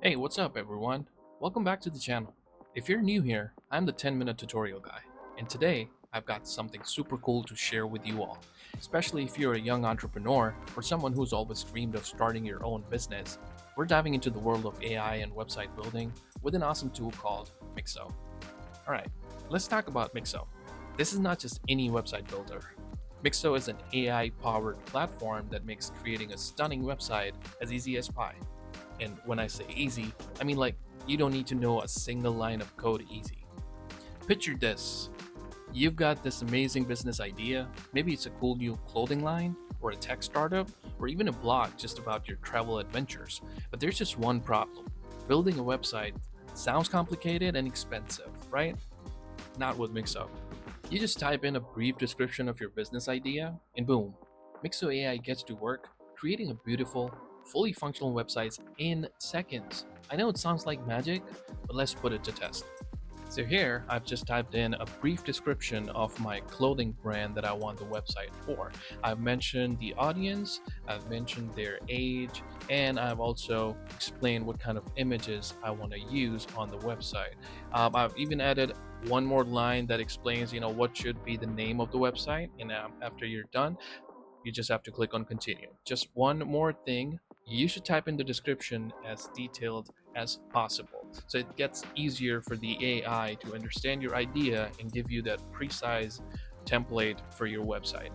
Hey, what's up everyone? Welcome back to the channel. If you're new here, I'm the 10-minute tutorial guy, and today I've got something super cool to share with you all, especially if you're a young entrepreneur or someone who's always dreamed of starting your own business. We're diving into the world of AI and website building with an awesome tool called Mixo. Alright, let's talk about Mixo. This is not just any website builder. Mixo is an AI-powered platform that makes creating a stunning website as easy as pie. And when I say easy, I mean like you don't need to know a single line of code easy. Picture this. You've got this amazing business idea. Maybe it's a cool new clothing line, or a tech startup, or even a blog just about your travel adventures. But there's just one problem. Building a website sounds complicated and expensive, right? Not with Mixo. You just type in a brief description of your business idea, and boom, Mixo AI gets to work creating a beautiful, fully functional website in seconds. I know it sounds like magic, but let's put it to test. So here, I've just typed in a brief description of my clothing brand that I want the website for. I've mentioned the audience, I've mentioned their age, and I've also explained what kind of images I want to use on the website. I've even added one more line that explains, what should be the name of the website. And after you're done, you just have to click on continue. Just one more thing, you should type in the description as detailed as possible so it gets easier for the AI to understand your idea and give you that precise template for your website.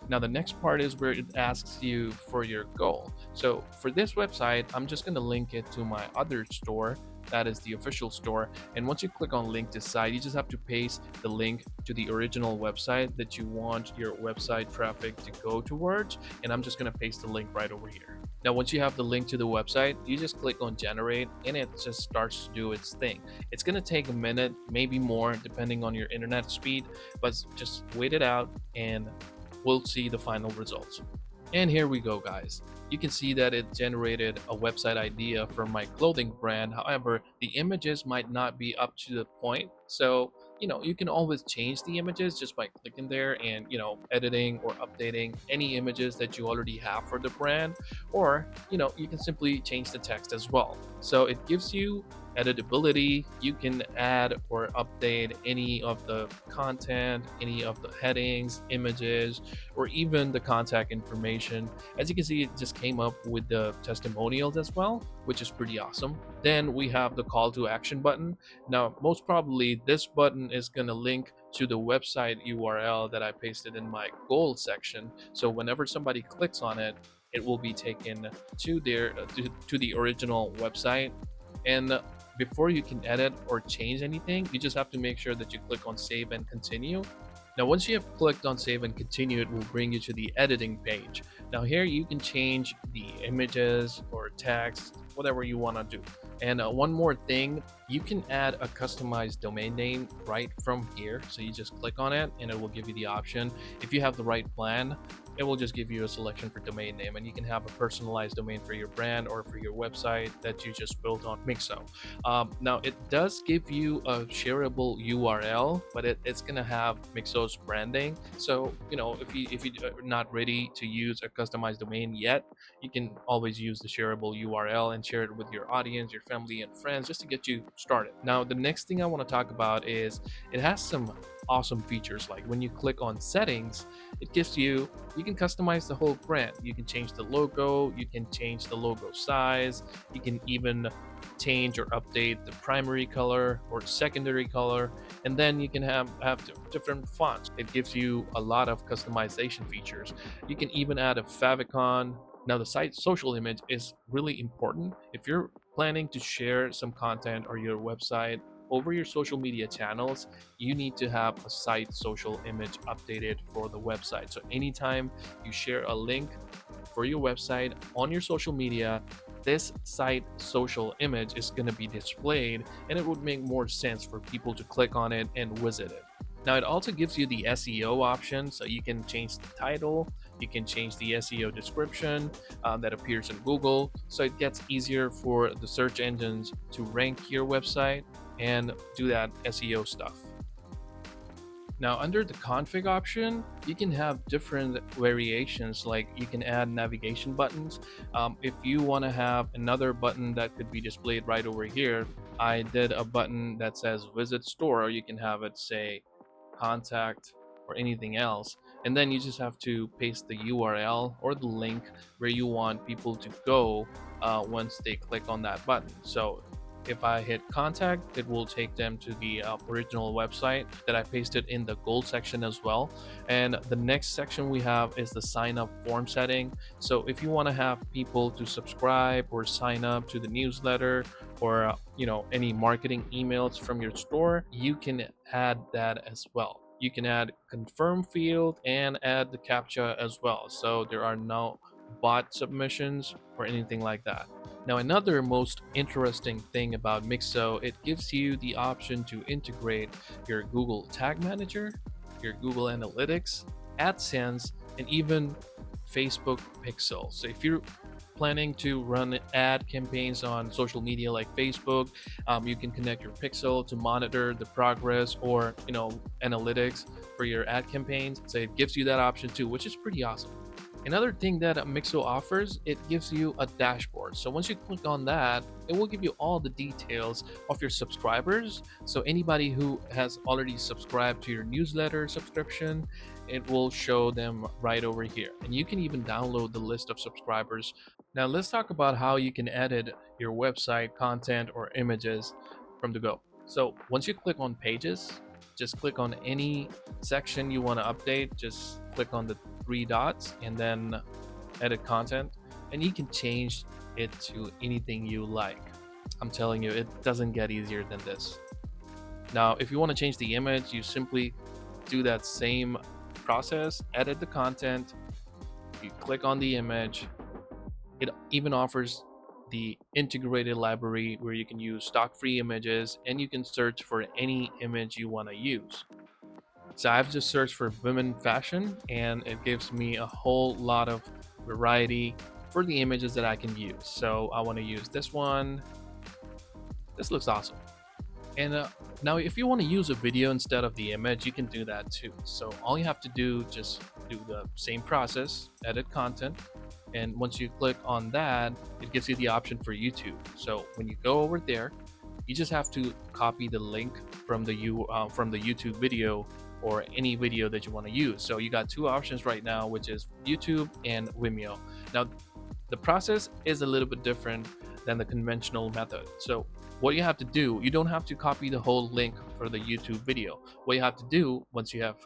Now the next part is where it asks you for your goal. So for this website, I'm just going to link it to my other store, that is the official store. And once you click on link to site, you just have to paste the link to the original website that you want your website traffic to go towards. And I'm just going to paste the link right over here. Now, once you have the link to the website, you just click on generate and it just starts to do its thing. It's going to take a minute, maybe more, depending on your internet speed, but just wait it out and we'll see the final results. And here we go, guys. You can see that it generated a website idea for my clothing brand. However, the images might not be up to the point. So, you can always change the images just by clicking there and, editing or updating any images that you already have for the brand. Or, you can simply change the text as well. So it gives you editability. You can add or update any of the content, any of the headings, images, or even the contact information. As you can see, it just came up with the testimonials as well, which is pretty awesome. Then we have the call to action button. Now, most probably this button is going to link to the website URL that I pasted in my goal section. So whenever somebody clicks on it, it will be taken to to the original website. And before you can edit or change anything, you just have to make sure that you click on save and continue. Now, once you have clicked on save and continue, it will bring you to the editing page. Now here you can change the images or text, whatever you want to do. And one more thing, you can add a customized domain name right from here. So you just click on it and it will give you the option. If you have the right plan, it will just give you a selection for domain name, and you can have a personalized domain for your brand or for your website that you just built on Mixo. Now it does give you a shareable URL, but it's gonna have Mixo's branding. So if you're not ready to use a customized domain yet, you can always use the shareable URL and share it with your audience, your family and friends, just to get you started. Now the next thing I want to talk about is it has some awesome features. Like when you click on settings, it gives you can customize the whole brand. You can change the logo, you can change the logo size, you can even change or update the primary color or secondary color, and then you can have different fonts. It gives you a lot of customization features. You can even add a favicon. Now the site social image is really important. If you're planning to share some content or your website over your social media channels, you need to have a site social image updated for the website. So anytime you share a link for your website on your social media, this site social image is going to be displayed, and it would make more sense for people to click on it and visit it. Now it also gives you the SEO option, so you can change the title, you can change the SEO description that appears in Google, so it gets easier for the search engines to rank your website and do that SEO stuff. Now, under the config option, you can have different variations, like you can add navigation buttons. If you want to have another button that could be displayed right over here, I did a button that says visit store, or you can have it say contact or anything else. And then you just have to paste the URL or the link where you want people to go once they click on that button. So if I hit contact, it will take them to the original website that I pasted in the gold section as well. And the next section we have is the sign up form setting. So if you want to have people to subscribe or sign up to the newsletter, or any marketing emails from your store, you can add that as well. You can add confirm field and add the captcha as well, so there are no bot submissions or anything like that. Now, another most interesting thing about Mixo, it gives you the option to integrate your Google Tag Manager, your Google Analytics, AdSense, and even Facebook Pixel. So if you're planning to run ad campaigns on social media like Facebook, you can connect your Pixel to monitor the progress, or analytics for your ad campaigns. So it gives you that option too, which is pretty awesome. Another thing that Mixo offers, it gives you a dashboard. So once you click on that, it will give you all the details of your subscribers. So anybody who has already subscribed to your newsletter subscription, it will show them right over here. And you can even download the list of subscribers. Now let's talk about how you can edit your website content or images from the go. So once you click on pages, just click on any section you want to update. Just click on the three dots and then edit content, and you can change it to anything you like. I'm telling you, it doesn't get easier than this. Now, if you want to change the image, you simply do that same process, edit the content, you click on the image. It even offers the integrated library where you can use stock free images, and you can search for any image you want to use. So I've just searched for women fashion, and it gives me a whole lot of variety for the images that I can use. So I want to use this one. This looks awesome. And now if you want to use a video instead of the image, you can do that too. So all you have to do, just do the same process, edit content. And once you click on that, it gives you the option for YouTube. So when you go over there, you just have to copy the link from the YouTube video, or any video that you want to use. So you got two options right now, which is YouTube and Vimeo. Now, the process is a little bit different than the conventional method. So what you have to do, you don't have to copy the whole link for the YouTube video. What you have to do, once you have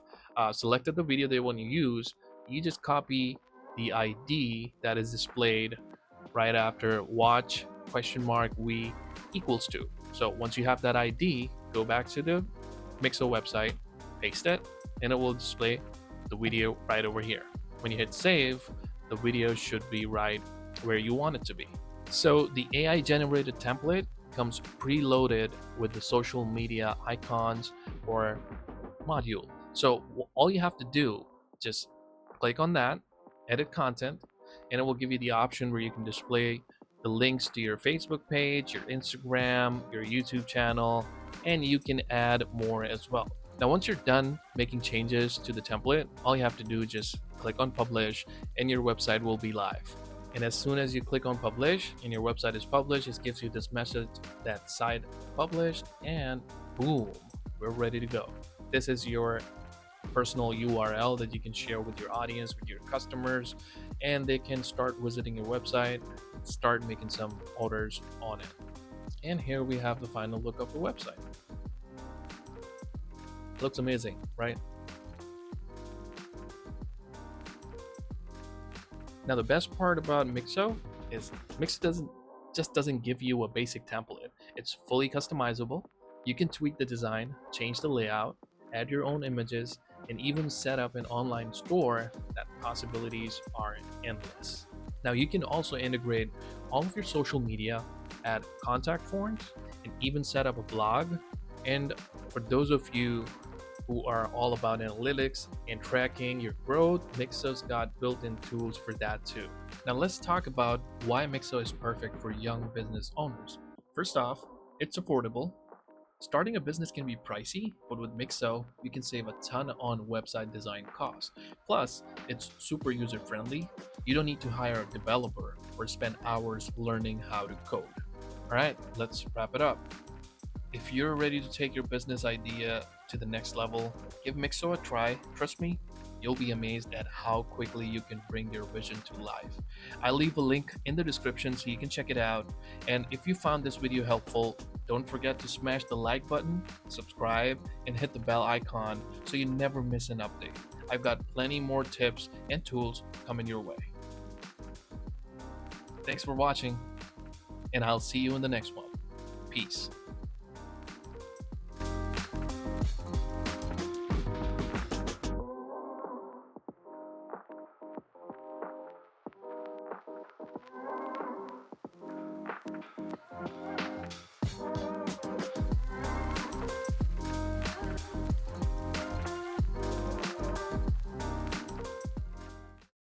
selected the video they want to use, you just copy the ID that is displayed right after watch $we equals to. So once you have that ID, go back to the Mixo website, paste it, and it will display the video right over here. When you hit save, the video should be right where you want it to be. So the AI generated template comes preloaded with the social media icons or module. So all you have to do, just click on that, edit content, and it will give you the option where you can display the links to your Facebook page, your Instagram, your YouTube channel, and you can add more as well. Now, once you're done making changes to the template, all you have to do is just click on publish, and your website will be live. And as soon as you click on publish and your website is published, it gives you this message that site published, and boom, we're ready to go. This is your personal URL that you can share with your audience, with your customers, and they can start visiting your website, start making some orders on it. And here we have the final look of the website. Looks amazing, right? Now, the best part about Mixo is Mixo doesn't give you a basic template. It's fully customizable. You can tweak the design, change the layout, add your own images, and even set up an online store. That possibilities are endless. Now, you can also integrate all of your social media, add contact forms, and even set up a blog. And for those of you who are all about analytics and tracking your growth, Mixo's got built-in tools for that too. Now let's talk about why Mixo is perfect for young business owners. First off, it's affordable. Starting a business can be pricey, but with Mixo, you can save a ton on website design costs. Plus, it's super user friendly. You don't need to hire a developer or spend hours learning how to code. All right, let's wrap it up. If you're ready to take your business idea to the next level, give Mixo a try. Trust me, you'll be amazed at how quickly you can bring your vision to life. I'll leave a link in the description so you can check it out. And if you found this video helpful, don't forget to smash the like button, subscribe, and hit the bell icon so you never miss an update. I've got plenty more tips and tools coming your way. Thanks for watching, and I'll see you in the next one. Peace.